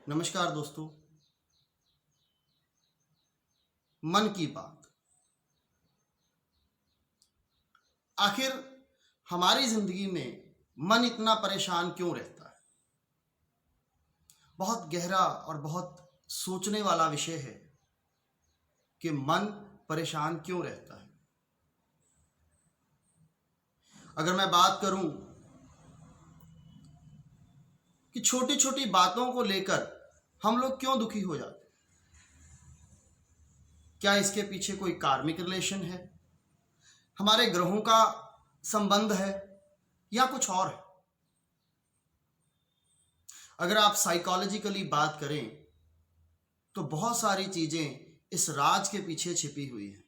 नमस्कार दोस्तों। मन की बात। आखिर हमारी जिंदगी में मन इतना परेशान क्यों रहता है? बहुत गहरा और बहुत सोचने वाला विषय है कि मन परेशान क्यों रहता है। अगर मैं बात करूं कि छोटी छोटी बातों को लेकर हम लोग क्यों दुखी हो जाते हैं, क्या इसके पीछे कोई कार्मिक रिलेशन है, हमारे ग्रहों का संबंध है, या कुछ और है? अगर आप साइकोलॉजिकली बात करें तो बहुत सारी चीजें इस राज के पीछे छिपी हुई है।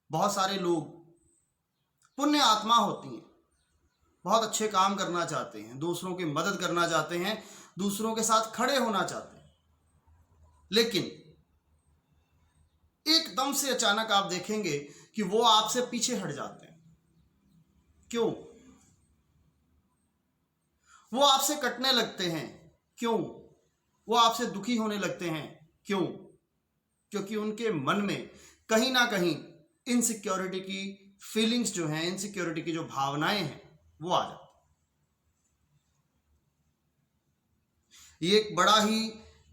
बहुत सारे लोग पुण्य आत्मा होती हैं, बहुत अच्छे काम करना चाहते हैं, दूसरों की मदद करना चाहते हैं, दूसरों के साथ खड़े होना चाहते हैं, लेकिन एकदम से अचानक आप देखेंगे कि वो आपसे पीछे हट जाते हैं। क्यों? वो आपसे कटने लगते हैं। क्यों? वो आपसे दुखी होने लगते हैं। क्यों? क्योंकि उनके मन में कहीं ना कहीं इनसिक्योरिटी की फीलिंग्स जो हैं, इनसिक्योरिटी की जो भावनाएं हैं, वो आ जाती। ये एक बड़ा ही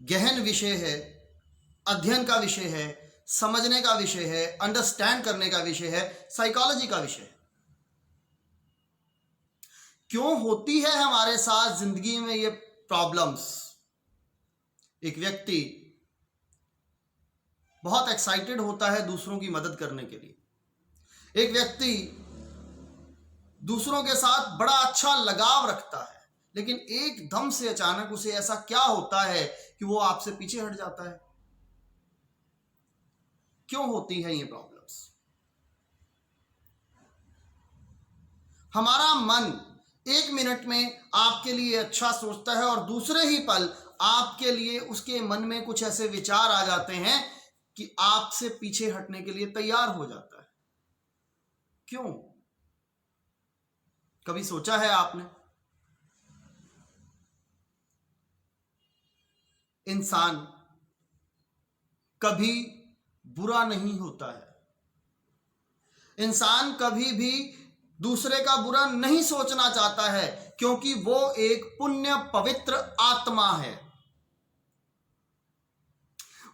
गहन विषय है, अध्ययन का विषय है, समझने का विषय है, अंडरस्टैंड करने का विषय है, साइकोलॉजी का विषय है। क्यों होती है हमारे साथ जिंदगी में ये प्रॉब्लम्स? एक व्यक्ति बहुत एक्साइटेड होता है दूसरों की मदद करने के लिए। एक व्यक्ति दूसरों के साथ बड़ा अच्छा लगाव रखता है, लेकिन एकदम से अचानक उसे ऐसा क्या होता है कि वो आपसे पीछे हट जाता है? क्यों होती है ये प्रॉब्लम्स? हमारा मन एक मिनट में आपके लिए अच्छा सोचता है और दूसरे ही पल आपके लिए उसके मन में कुछ ऐसे विचार आ जाते हैं कि आपसे पीछे हटने के लिए तैयार हो जाता है। क्यों? कभी सोचा है आपने? इंसान कभी बुरा नहीं होता है। इंसान कभी भी दूसरे का बुरा नहीं सोचना चाहता है, क्योंकि वो एक पुण्य पवित्र आत्मा है।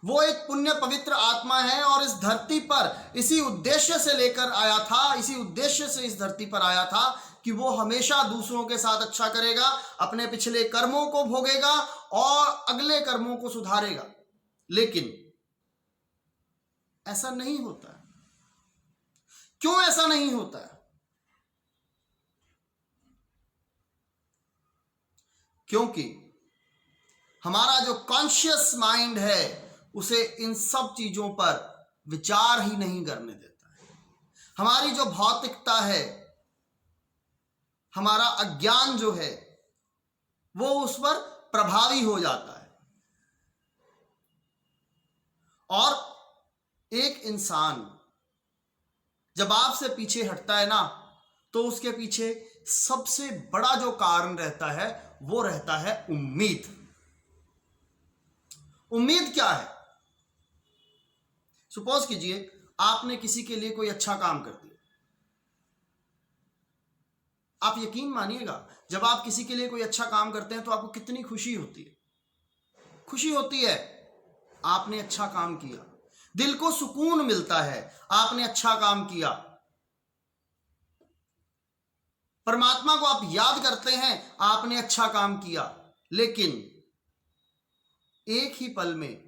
वो एक पुण्य पवित्र आत्मा है और इस धरती पर इसी उद्देश्य से लेकर आया था, इसी उद्देश्य से इस धरती पर आया था कि वो हमेशा दूसरों के साथ अच्छा करेगा, अपने पिछले कर्मों को भोगेगा और अगले कर्मों को सुधारेगा। लेकिन ऐसा नहीं होता है। क्यों ऐसा नहीं होता है? क्योंकि हमारा जो कॉन्शियस माइंड है उसे इन सब चीजों पर विचार ही नहीं करने देता है। हमारी जो भौतिकता है, हमारा अज्ञान जो है, वो उस पर प्रभावी हो जाता है। और एक इंसान जब आपसे पीछे हटता है ना, तो उसके पीछे सबसे बड़ा जो कारण रहता है वो रहता है उम्मीद। उम्मीद क्या है? सपोज कीजिए आपने किसी के लिए कोई अच्छा काम कर दिया। आप यकीन मानिएगा, जब आप किसी के लिए कोई अच्छा काम करते हैं तो आपको कितनी खुशी होती है। खुशी होती है, आपने अच्छा काम किया, दिल को सुकून मिलता है, आपने अच्छा काम किया। परमात्मा को आप याद करते हैं, आपने अच्छा काम किया। लेकिन एक ही पल में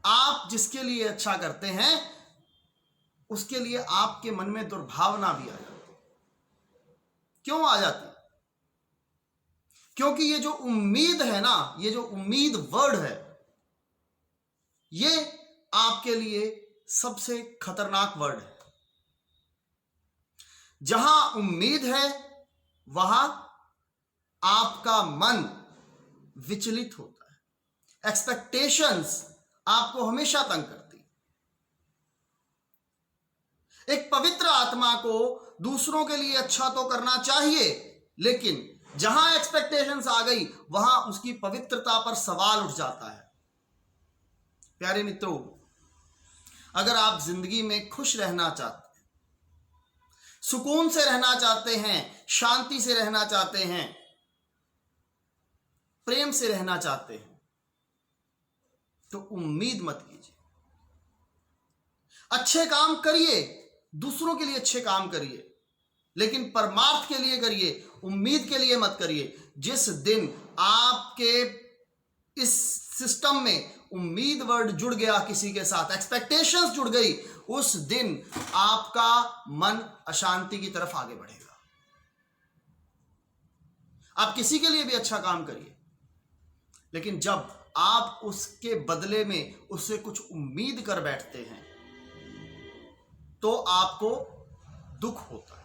आप जिसके लिए अच्छा करते हैं उसके लिए आपके मन में दुर्भावना भी आ जाती है। क्यों आ जाती? क्योंकि ये जो उम्मीद है ना, ये जो उम्मीद वर्ड है, ये आपके लिए सबसे खतरनाक वर्ड है। जहां उम्मीद है वहां आपका मन विचलित होता है। एक्सपेक्टेशंस आपको हमेशा तंग करती है। एक पवित्र आत्मा को दूसरों के लिए अच्छा तो करना चाहिए, लेकिन जहां एक्सपेक्टेशंस आ गई वहां उसकी पवित्रता पर सवाल उठ जाता है। प्यारे मित्रों, अगर आप जिंदगी में खुश रहना चाहते हैं, सुकून से रहना चाहते हैं, शांति से रहना चाहते हैं, प्रेम से रहना चाहते हैं, तो उम्मीद मत कीजिए। अच्छे काम करिए, दूसरों के लिए अच्छे काम करिए, लेकिन परमार्थ के लिए करिए, उम्मीद के लिए मत करिए। जिस दिन आपके इस सिस्टम में उम्मीद वर्ड जुड़ गया, किसी के साथ एक्सपेक्टेशंस जुड़ गई, उस दिन आपका मन अशांति की तरफ आगे बढ़ेगा। आप किसी के लिए भी अच्छा काम करिए, लेकिन जब आप उसके बदले में उससे कुछ उम्मीद कर बैठते हैं तो आपको दुख होता है।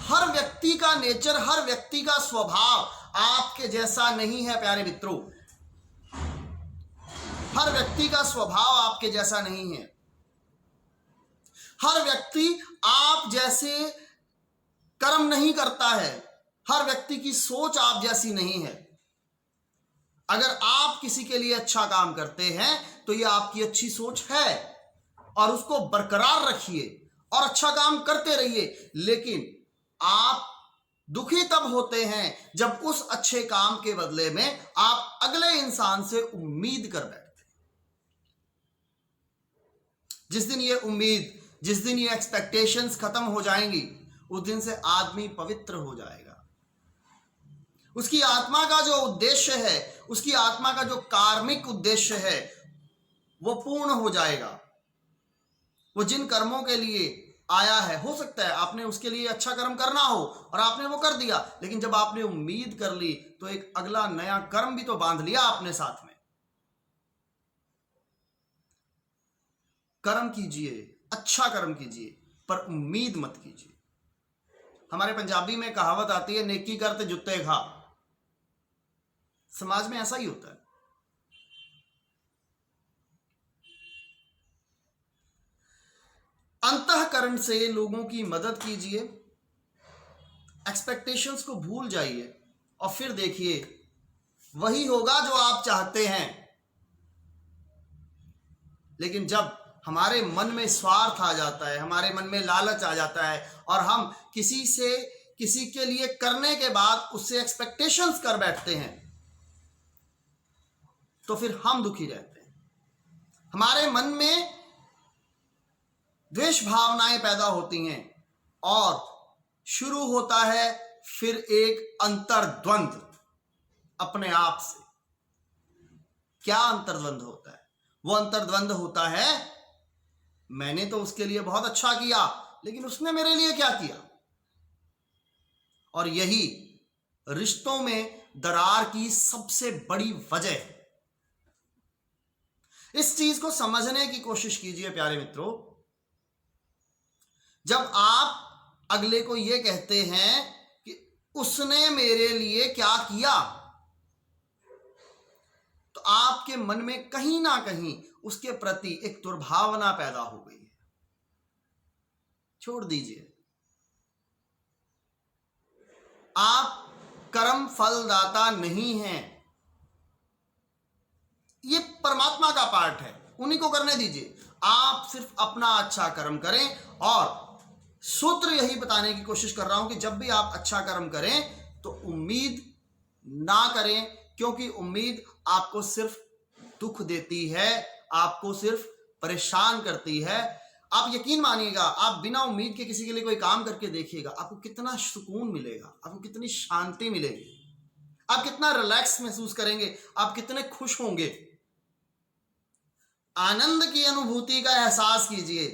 हर व्यक्ति का नेचर, हर व्यक्ति का स्वभाव आपके जैसा नहीं है प्यारे मित्रों। हर व्यक्ति का स्वभाव आपके जैसा नहीं है। हर व्यक्ति आप जैसे कर्म नहीं करता है। हर व्यक्ति की सोच आप जैसी नहीं है। अगर आप किसी के लिए अच्छा काम करते हैं तो यह आपकी अच्छी सोच है और उसको बरकरार रखिए और अच्छा काम करते रहिए। लेकिन आप दुखी तब होते हैं जब उस अच्छे काम के बदले में आप अगले इंसान से उम्मीद कर बैठते हैं। जिस दिन ये उम्मीद, जिस दिन ये एक्सपेक्टेशंस खत्म हो जाएंगी, उस दिन से आदमी पवित्र हो जाएगा। उसकी आत्मा का जो उद्देश्य है, उसकी आत्मा का जो कार्मिक उद्देश्य है, वो पूर्ण हो जाएगा। वो जिन कर्मों के लिए आया है, हो सकता है आपने उसके लिए अच्छा कर्म करना हो और आपने वो कर दिया, लेकिन जब आपने उम्मीद कर ली तो एक अगला नया कर्म भी तो बांध लिया आपने साथ में। कर्म कीजिए, अच्छा कर्म कीजिए, पर उम्मीद मत कीजिए। हमारे पंजाबी में कहावत आती है, नेकी करते जुत्ते खा। समाज में ऐसा ही होता है। अंतःकरण से लोगों की मदद कीजिए, एक्सपेक्टेशंस को भूल जाइए और फिर देखिए वही होगा जो आप चाहते हैं। लेकिन जब हमारे मन में स्वार्थ आ जाता है, हमारे मन में लालच आ जाता है और हम किसी के लिए करने के बाद उससे एक्सपेक्टेशंस कर बैठते हैं, तो फिर हम दुखी रहते हैं। हमारे मन में द्वेष भावनाएं पैदा होती हैं और शुरू होता है फिर एक अंतर्द्वंद अपने आप से। क्या अंतर्द्वंद होता है? वो अंतर्द्वंद होता है, मैंने तो उसके लिए बहुत अच्छा किया, लेकिन उसने मेरे लिए क्या किया? और यही रिश्तों में दरार की सबसे बड़ी वजह है। इस चीज को समझने की कोशिश कीजिए प्यारे मित्रों। जब आप अगले को यह कहते हैं कि उसने मेरे लिए क्या किया, तो आपके मन में कहीं ना कहीं उसके प्रति एक दुर्भावना पैदा हो गई है। छोड़ दीजिए। आप कर्म फलदाता नहीं हैं। ये परमात्मा का पार्ट है, उन्हीं को करने दीजिए। आप सिर्फ अपना अच्छा कर्म करें। और सूत्र यही बताने की कोशिश कर रहा हूं कि जब भी आप अच्छा कर्म करें तो उम्मीद ना करें, क्योंकि उम्मीद आपको सिर्फ दुख देती है, आपको सिर्फ परेशान करती है। आप यकीन मानिएगा, आप बिना उम्मीद के किसी के लिए कोई काम करके देखिएगा, आपको कितना सुकून मिलेगा, आपको कितनी शांति मिलेगी, आप कितना रिलैक्स महसूस करेंगे, आप कितने खुश होंगे। आनंद की अनुभूति का एहसास कीजिए।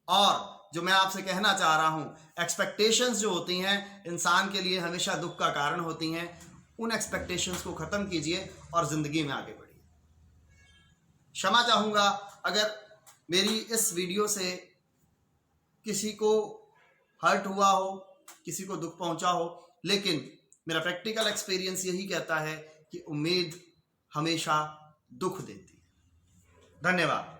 और जो मैं आपसे कहना चाह रहा हूं, एक्सपेक्टेशंस जो होती हैं इंसान के लिए हमेशा दुख का कारण होती हैं, उन एक्सपेक्टेशंस को खत्म कीजिए और जिंदगी में आगे बढ़िए। क्षमा चाहूंगा अगर मेरी इस वीडियो से किसी को हर्ट हुआ हो, किसी को दुख पहुंचा हो, लेकिन मेरा प्रैक्टिकल एक्सपीरियंस यही कहता है कि उम्मीद हमेशा दुख देती है। धन्यवाद।